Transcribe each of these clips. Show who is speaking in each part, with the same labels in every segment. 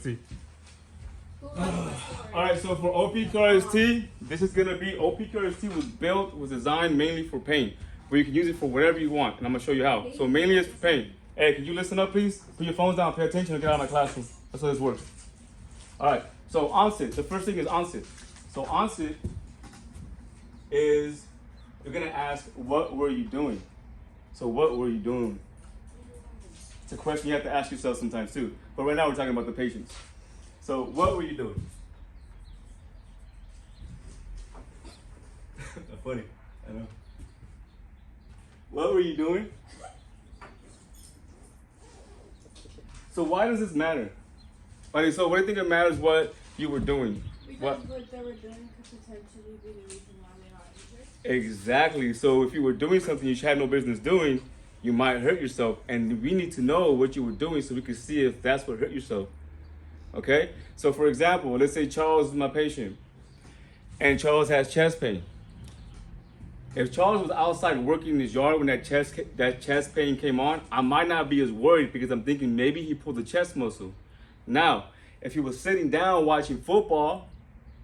Speaker 1: See. Alright, so for OPQRST, this is gonna be OPQRST was designed mainly for pain, but you can use it for whatever you want, and I'm gonna show you how. So mainly it's for pain. Hey, can you listen up, please? Put your phones down, pay attention, and get out of my classroom. That's how this works. Alright, so onset. The first thing is onset. So onset is, you're gonna ask, what were you doing? So what were you doing? It's a question you have to ask yourself sometimes too. But right now we're talking about the patients. So what were you doing? That's funny, I know. What were you doing? So why does this matter? Okay, so what do you think it matters what you were doing?
Speaker 2: Because what they were doing could potentially be the reason why they got injured.
Speaker 1: Exactly. So if you were doing something you had no business doing, you might hurt yourself. And we need to know what you were doing so we can see if that's what hurt yourself. Okay? So for example, let's say Charles is my patient and Charles has chest pain. If Charles was outside working in his yard when that chest pain came on, I might not be as worried because I'm thinking maybe he pulled the chest muscle. Now, if he was sitting down watching football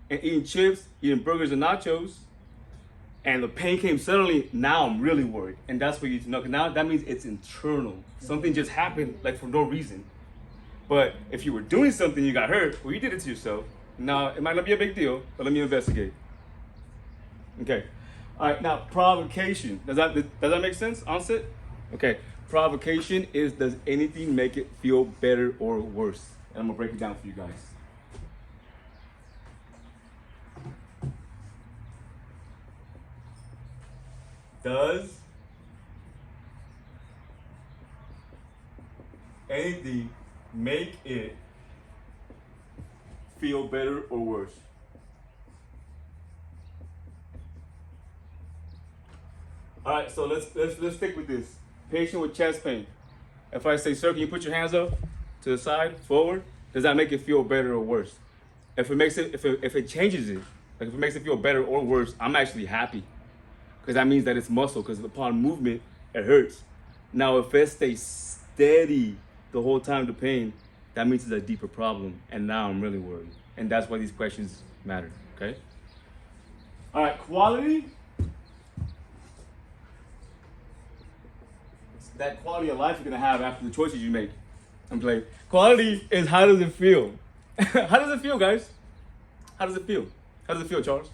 Speaker 1: and eating chips, eating burgers and nachos, and the pain came suddenly, now I'm really worried. And that's what you need to know. Because now that means it's internal. Something just happened like for no reason. But if you were doing something, you got hurt, well, you did it to yourself. Now, it might not be a big deal, but let me investigate. Okay. All right, now provocation. Does that make sense? Onset? Okay. Provocation is, does anything make it feel better or worse? And I'm gonna break it down for you guys. Does anything make it feel better or worse? All right, so let's stick with this. Patient with chest pain. If I say, sir, can you put your hands up to the side, forward? Does that make it feel better or worse? If it makes it, if it changes it, like if it makes it feel better or worse, I'm actually happy. Because that means that it's muscle, because upon movement, it hurts. Now, if it stays steady the whole time, the pain, that means it's a deeper problem. And now I'm really worried. And that's why these questions matter, okay? All right, quality. It's that quality of life you're gonna have after the choices you make. I'm playing. Quality is, how does it feel? How does it feel, guys? How does it feel? How does it feel, Charles?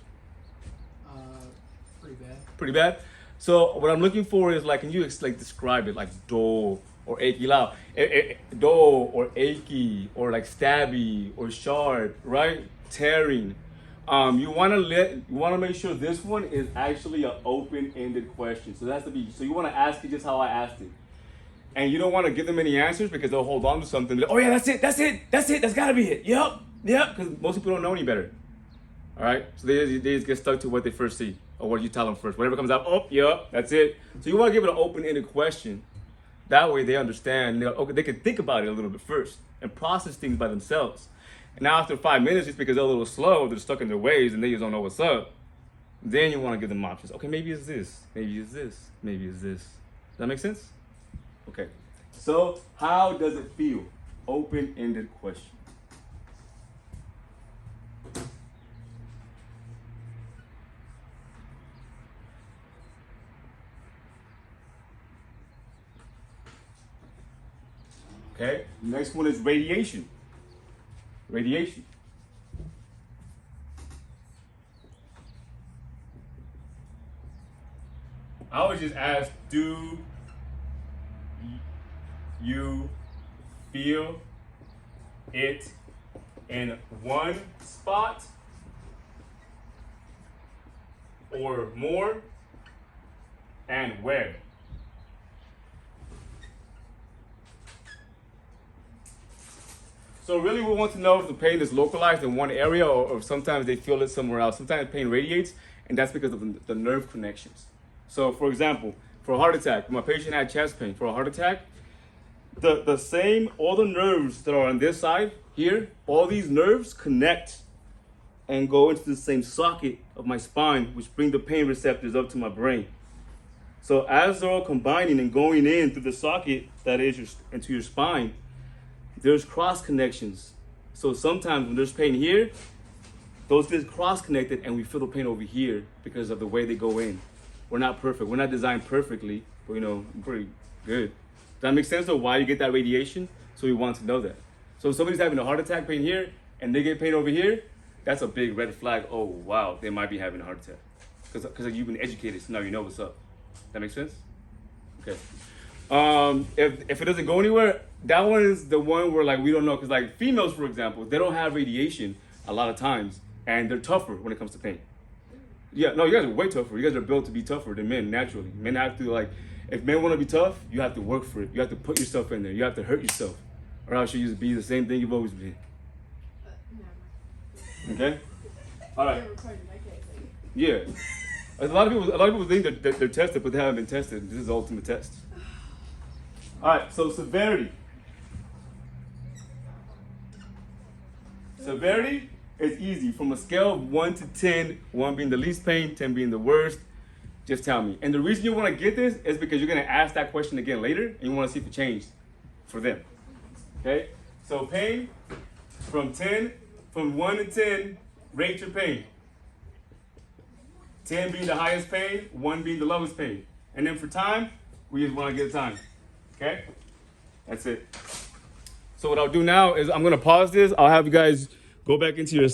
Speaker 3: Pretty bad.
Speaker 1: Pretty bad. So what I'm looking for is, like, can you like describe it, like dull or achy, loud, dull or achy or like stabby or sharp, right? Tearing. You want to make sure this one is actually an open-ended question. So that's so you want to ask it just how I asked it, and you don't want to give them any answers because they'll hold on to something. Like, oh yeah, that's it, that's gotta be it. Yep. Because most people don't know any better. All right, so they just get stuck to what they first see or what you tell them first. Whatever comes out, oh, yep, that's it. So you want to give it an open-ended question. That way they understand. Okay, they can think about it a little bit first and process things by themselves. And now after 5 minutes, just because they're a little slow, they're stuck in their ways and they just don't know what's up, then you want to give them options. Okay, maybe it's this, maybe it's this, maybe it's this. Does that make sense? Okay, so how does it feel? Open-ended question. Okay, next one is radiation. Radiation. I always just ask, do you feel it in one spot or more, and where? So really we want to know if the pain is localized in one area or sometimes they feel it somewhere else. Sometimes pain radiates, and that's because of the nerve connections. So for example, for a heart attack, my patient had chest pain. For a heart attack, all the nerves that are on this side here, all these nerves connect and go into the same socket of my spine, which bring the pain receptors up to my brain. So as they're all combining and going in through the socket that is into your spine, there's cross connections So sometimes when there's pain here, those get cross-connected and we feel the pain over here because of the way they go in. We're not perfect. We're not designed perfectly, but pretty good. Does that make sense of why you get that radiation? So we want to know that. So if somebody's having a heart attack pain here and they get pain over here, that's a big red flag. Oh, wow, they might be having a heart attack. Because you've been educated, so now you know what's up. That makes sense? Okay. If it doesn't go anywhere, that one is the one where we don't know. Because females, for example, they don't have radiation a lot of times. And they're tougher when it comes to pain. Yeah, no, you guys are way tougher. You guys are built to be tougher than men naturally. Men have to if men want to be tough, you have to work for it. You have to put yourself in there. You have to hurt yourself. Or else you'll just be the same thing you've always been. Okay? All right. Yeah. A lot of people think that they're tested, but they haven't been tested. This is the ultimate test. All right, so severity. Severity is easy. From a scale of 1 to 10, 1 being the least pain, 10 being the worst, just tell me. And the reason you want to get this is because you're going to ask that question again later, and you want to see if it changed for them. Okay? So pain, from 1 to 10, rate your pain. 10 being the highest pain, 1 being the lowest pain. And then for time, we just want to get time. Okay? That's it. So what I'll do now is I'm going to pause this. I'll have you guys go back into your